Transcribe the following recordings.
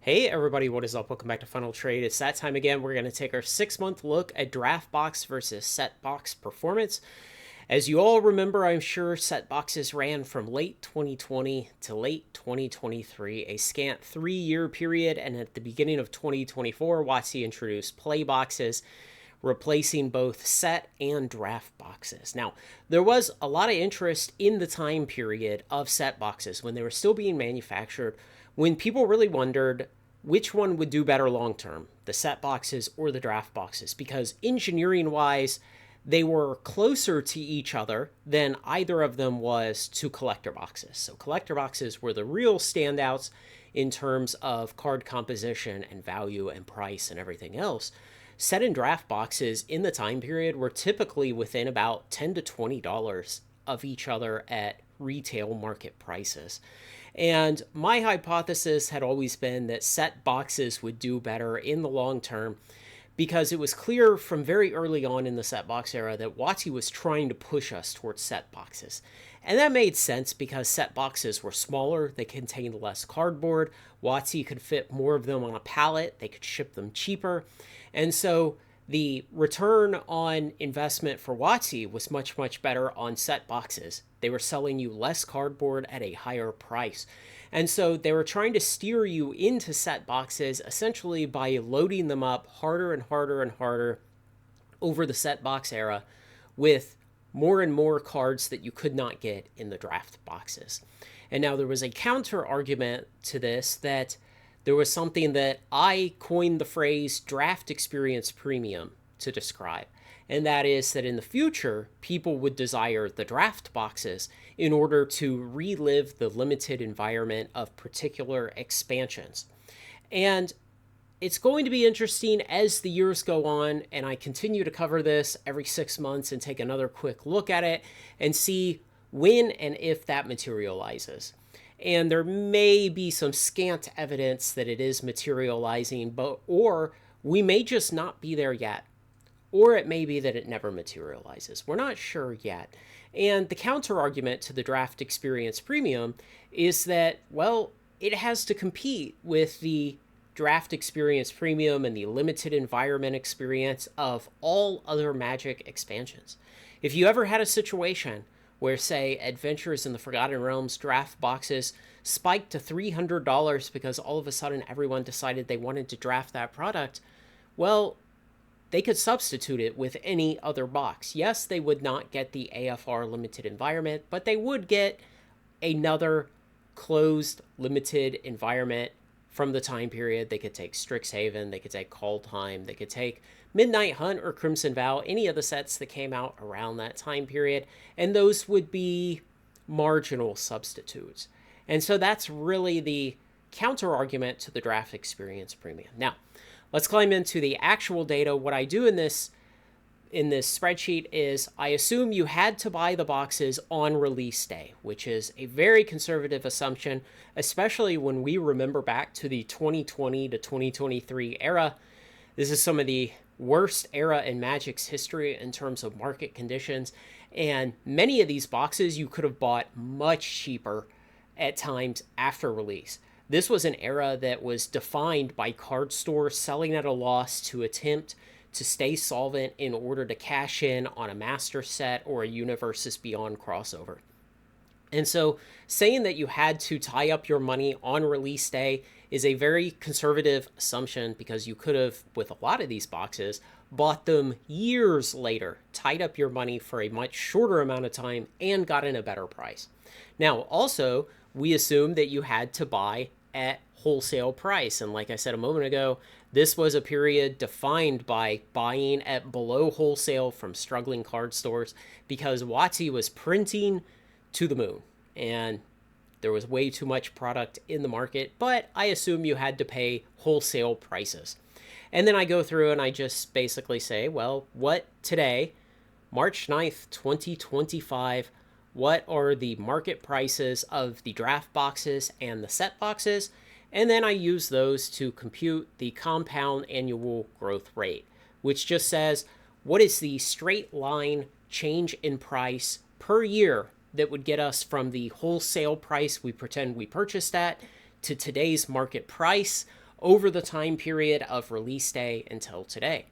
Hey everybody, what is up? Welcome back to Funnel Trade. It's that time again. We're going to take our 6-month look at DraftBox versus Setbox performance. As you all remember, I'm sure Setboxes ran from late 2020 to late 2023, a scant 3-year period, and at the beginning of 2024, WotC introduced Playboxes, replacing both set and draft boxes. Now, there was a lot of interest in the time period of set boxes when they were still being manufactured, when people really wondered which one would do better long term, the set boxes or the draft boxes, because engineering wise, they were closer to each other than either of them was to collector boxes. So collector boxes were the real standouts in terms of card composition and value and price and everything else. Set and draft boxes in the time period were typically within about $10 to $20 of each other at retail market prices. And my hypothesis had always been that set boxes would do better in the long term because it was clear from very early on in the set box era that WotC was trying to push us towards set boxes. And that made sense because set boxes were smaller, they contained less cardboard, WotC could fit more of them on a pallet, they could ship them cheaper. And so the return on investment for WotC was much, much better on set boxes. They were selling you less cardboard at a higher price. And so they were trying to steer you into set boxes essentially by loading them up harder and harder and harder over the set box era with more and more cards that you could not get in the draft boxes. And now there was a counter argument to this that there was something that I coined the phrase draft experience premium to describe. And that is that in the future, people would desire the draft boxes in order to relive the limited environment of particular expansions. And it's going to be interesting as the years go on, and I continue to cover this every 6 months and take another quick look at it and see when and if that materializes. And there may be some scant evidence that it is materializing, or we may just not be there yet. Or it may be that it never materializes. We're not sure yet. And the counter argument to the draft experience premium is that, well, it has to compete with the draft experience premium and the limited environment experience of all other Magic expansions. If you ever had a situation where, say, Adventures in the Forgotten Realms draft boxes spiked to $300 because all of a sudden everyone decided they wanted to draft that product, well, they could substitute it with any other box. Yes, they would not get the AFR limited environment, but they would get another closed limited environment from the time period. They could take Strixhaven, they could take Kaldheim, they could take Midnight Hunt or Crimson Vow, any of the sets that came out around that time period, and those would be marginal substitutes. And so that's really the counter argument to the draft experience premium. Now, let's climb into the actual data. What I do in this spreadsheet is I assume you had to buy the boxes on release day, which is a very conservative assumption, especially when we remember back to the 2020 to 2023 era. This is some of the worst era in Magic's history in terms of market conditions, and many of these boxes you could have bought much cheaper at times after release. This was an era that was defined by card stores selling at a loss to attempt to stay solvent in order to cash in on a master set or a Universes Beyond crossover. And so saying that you had to tie up your money on release day is a very conservative assumption because you could have, with a lot of these boxes, bought them years later, tied up your money for a much shorter amount of time, and gotten a better price. Now, also, we assume that you had to buy at wholesale price. And like I said a moment ago, this was a period defined by buying at below wholesale from struggling card stores because WotC was printing to the moon and there was way too much product in the market, but I assume you had to pay wholesale prices. And then I go through and I just basically say, well, what today, March 9th, 2025, what are the market prices of the draft boxes and the set boxes? And then I use those to compute the compound annual growth rate, which just says, what is the straight line change in price per year that would get us from the wholesale price we pretend we purchased at to today's market price over the time period of release day until today.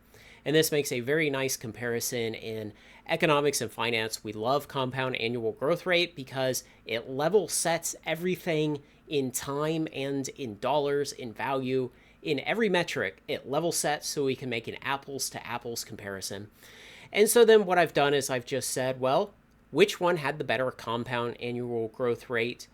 And this makes a very nice comparison in economics and finance. We love compound annual growth rate because it level sets everything in time and in dollars, in value, in every metric. It level sets so we can make an apples to apples comparison. And so then what I've done is I've just said, well, which one had the better compound annual growth rate,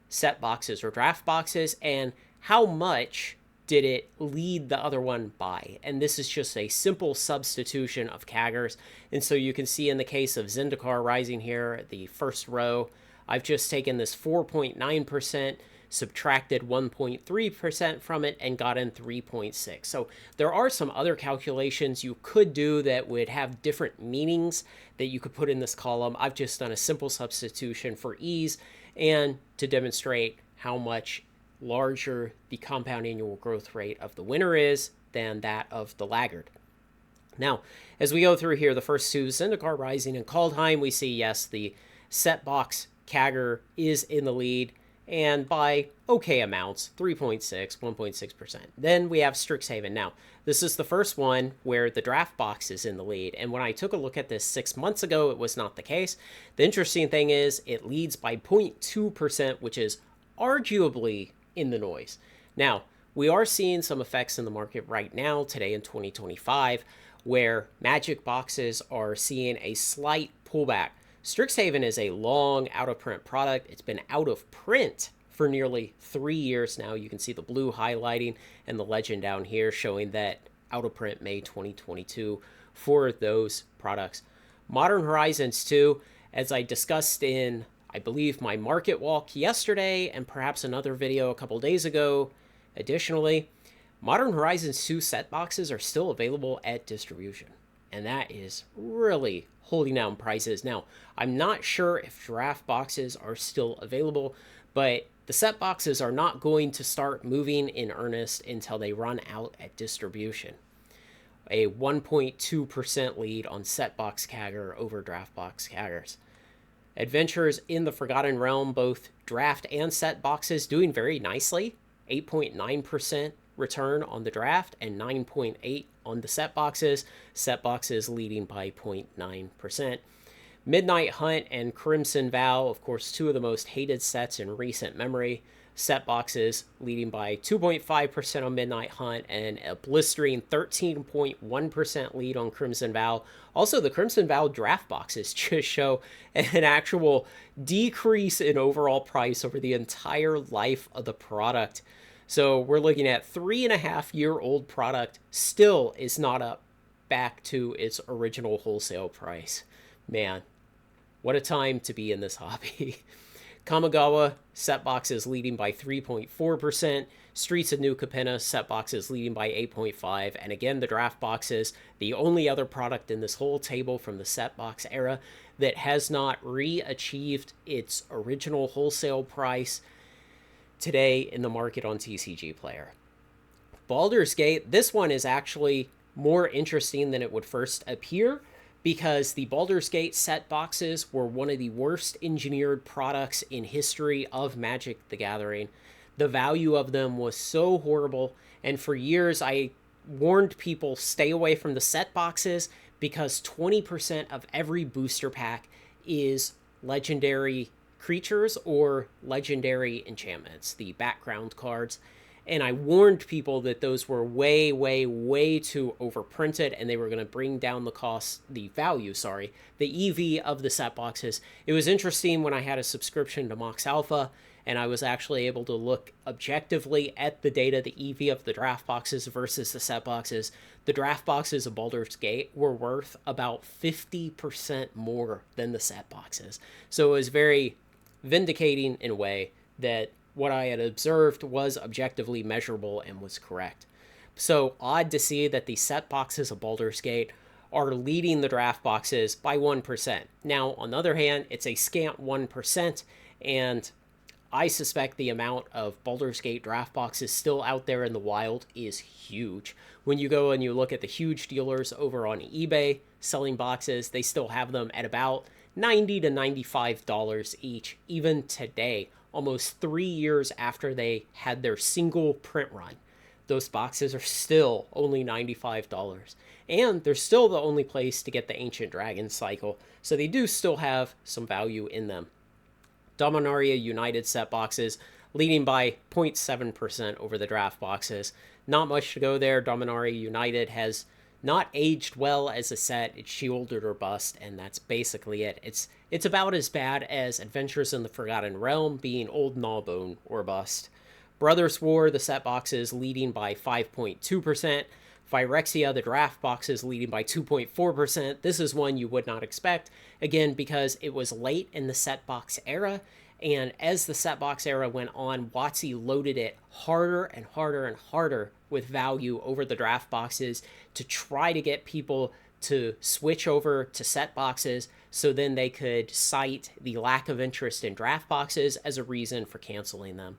set boxes or draft boxes, and how much did it lead the other one by? And this is just a simple substitution of CAGRs. And so you can see in the case of Zendikar Rising here, the first row, I've just taken this 4.9%, subtracted 1.3% from it, and gotten 3.6. So there are some other calculations you could do that would have different meanings that you could put in this column. I've just done a simple substitution for ease and to demonstrate how much larger the compound annual growth rate of the winner is than that of the laggard. Now, as we go through here, the first two, Zendikar Rising and Kaldheim, we see, yes, the set box CAGR is in the lead, and by okay amounts, 3.6, 1.6%. Then we have Strixhaven. Now, this is the first one where the draft box is in the lead, and when I took a look at this 6 months ago, it was not the case. The interesting thing is it leads by 0.2%, which is arguably in the noise. Now, we are seeing some effects in the market right now, today in 2025, where Magic boxes are seeing a slight pullback. Strixhaven is a long out-of-print product. It's been out of print for nearly 3 years now. You can see the blue highlighting and the legend down here showing that out of print May 2022 for those products. Modern Horizons 2, as I discussed in, I believe, my market walk yesterday and perhaps another video a couple days ago. Additionally, Modern Horizons 2 set boxes are still available at distribution, and that is really holding down prices. Now, I'm not sure if draft boxes are still available, but the set boxes are not going to start moving in earnest until they run out at distribution. A 1.2% lead on set box CAGR over draft box CAGRs. Adventures in the Forgotten Realm, both draft and set boxes, doing very nicely. 8.9% return on the draft and 9.8 on the set boxes. Set boxes leading by 0.9%. Midnight Hunt and Crimson Vow, of course, two of the most hated sets in recent memory. Set boxes leading by 2.5% on Midnight Hunt and a blistering 13.1% lead on Crimson Vow. Also, the Crimson Vow draft boxes just show an actual decrease in overall price over the entire life of the product. So we're looking at 3.5-year-old product still is not up back to its original wholesale price. Man, what a time to be in this hobby. Kamigawa set boxes leading by 3.4%. Streets of New Capenna set boxes leading by 8.5%. And again, the draft boxes, the only other product in this whole table from the set box era that has not re-achieved its original wholesale price today in the market on TCG Player. Baldur's Gate, this one is actually more interesting than it would first appear, because the Baldur's Gate set boxes were one of the worst engineered products in history of Magic the Gathering. The value of them was so horrible, and for years I warned people stay away from the set boxes because 20% of every booster pack is legendary creatures or legendary enchantments, the background cards. And I warned people that those were way, way, way too overprinted and they were going to bring down the value, the EV of the set boxes. It was interesting when I had a subscription to Mox Alpha and I was actually able to look objectively at the data, the EV of the draft boxes versus the set boxes. The draft boxes of Baldur's Gate were worth about 50% more than the set boxes. So it was very vindicating in a way that what I had observed was objectively measurable and was correct. So odd to see that the set boxes of Baldur's Gate are leading the draft boxes by 1%. Now, on the other hand, it's a scant 1%, and I suspect the amount of Baldur's Gate draft boxes still out there in the wild is huge. When you go and you look at the huge dealers over on eBay selling boxes, they still have them at about $90 to $95 each, even today, almost 3 years after they had their single print run. those boxes are still only $95. And they're still the only place to get the Ancient Dragon cycle, so they do still have some value in them. Dominaria United set boxes leading by 0.7% over the draft boxes. Not much to go there. Dominaria United has not aged well as a set. It's shielded or bust, and that's basically it. It's about as bad as Adventures in the Forgotten Realm being Old Gnawbone or bust. Brothers War, the set boxes leading by 5.2%. Phyrexia, the draft boxes leading by 2.4%. This is one you would not expect, again, because it was late in the set box era, and as the set box era went on, WotC loaded it harder and harder and harder with value over the draft boxes to try to get people to switch over to set boxes, so then they could cite the lack of interest in draft boxes as a reason for canceling them.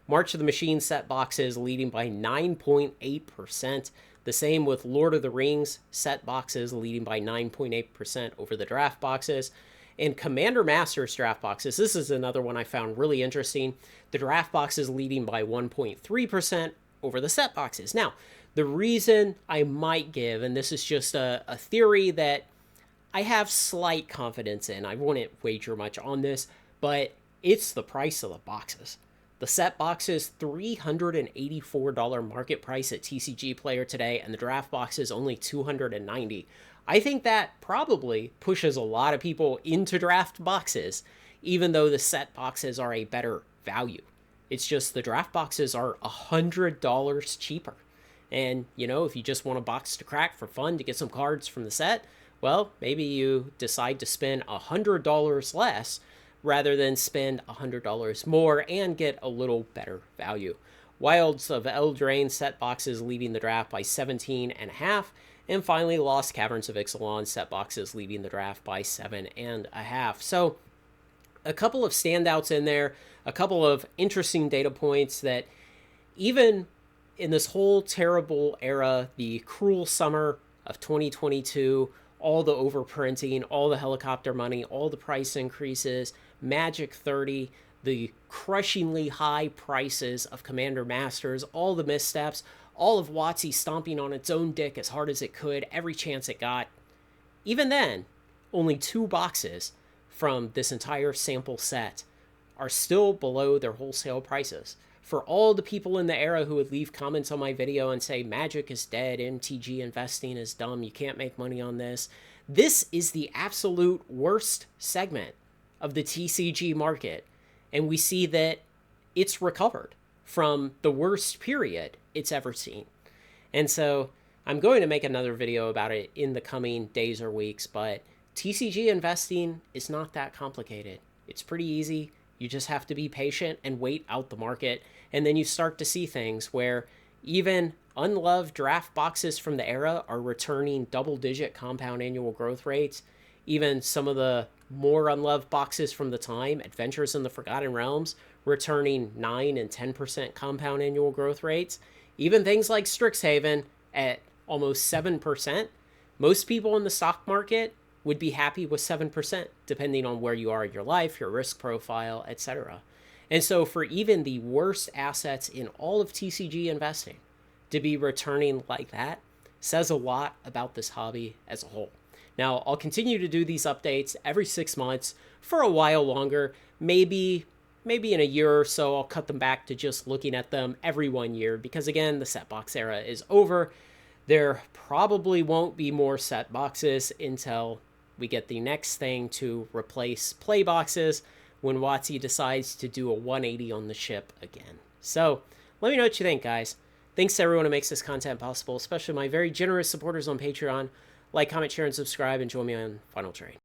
March of the Machine set boxes leading by 9.8%. The same with Lord of the Rings set boxes leading by 9.8% over the draft boxes. And Commander Masters draft boxes, this is another one I found really interesting. The draft boxes leading by 1.3% over the set boxes. Now, the reason I might give, and this is just a theory that I have slight confidence in, I wouldn't wager much on this, but it's the price of the boxes. The set boxes, $384 market price at TCG Player today, and the draft boxes only $290. I think that probably pushes a lot of people into draft boxes, even though the set boxes are a better value. It's just the draft boxes are $100 cheaper. And, you know, if you just want a box to crack for fun to get some cards from the set, well, maybe you decide to spend $100 less rather than spend $100 more and get a little better value. Wilds of Eldraine set boxes leading the draft by 17.5, and finally Lost Caverns of Ixalan set boxes leading the draft by 7.5. So a couple of standouts in there, a couple of interesting data points that even in this whole terrible era, the cruel summer of 2022, all the overprinting, all the helicopter money, all the price increases, Magic 30, the crushingly high prices of Commander Masters, all the missteps, all of WotC stomping on its own dick as hard as it could, every chance it got. Even then, only 2 boxes from this entire sample set are still below their wholesale prices. For all the people in the era who would leave comments on my video and say, Magic is dead, MTG investing is dumb, you can't make money on this, this is the absolute worst segment of the TCG market, and we see that it's recovered from the worst period it's ever seen. And so I'm going to make another video about it in the coming days or weeks, but TCG investing is not that complicated. It's pretty easy. You just have to be patient and wait out the market, and then you start to see things where even unloved draft boxes from the era are returning double-digit compound annual growth rates. Even some of the more unloved boxes from the time, Adventures in the Forgotten Realms, returning 9 and 10% compound annual growth rates. Even things like Strixhaven at almost 7%. Most people in the stock market would be happy with 7%, depending on where you are in your life, your risk profile, etc. And so for even the worst assets in all of TCG investing to be returning like that says a lot about this hobby as a whole. Now, I'll continue to do these updates every 6 months for a while longer. Maybe in a year or so, I'll cut them back to just looking at them every 1 year because, again, the set box era is over. There probably won't be more set boxes until we get the next thing to replace play boxes when WotC decides to do a 180 on the ship again. So let me know what you think, guys. Thanks to everyone who makes this content possible, especially my very generous supporters on Patreon. Like, comment, share, and subscribe, and join me on Final Trade.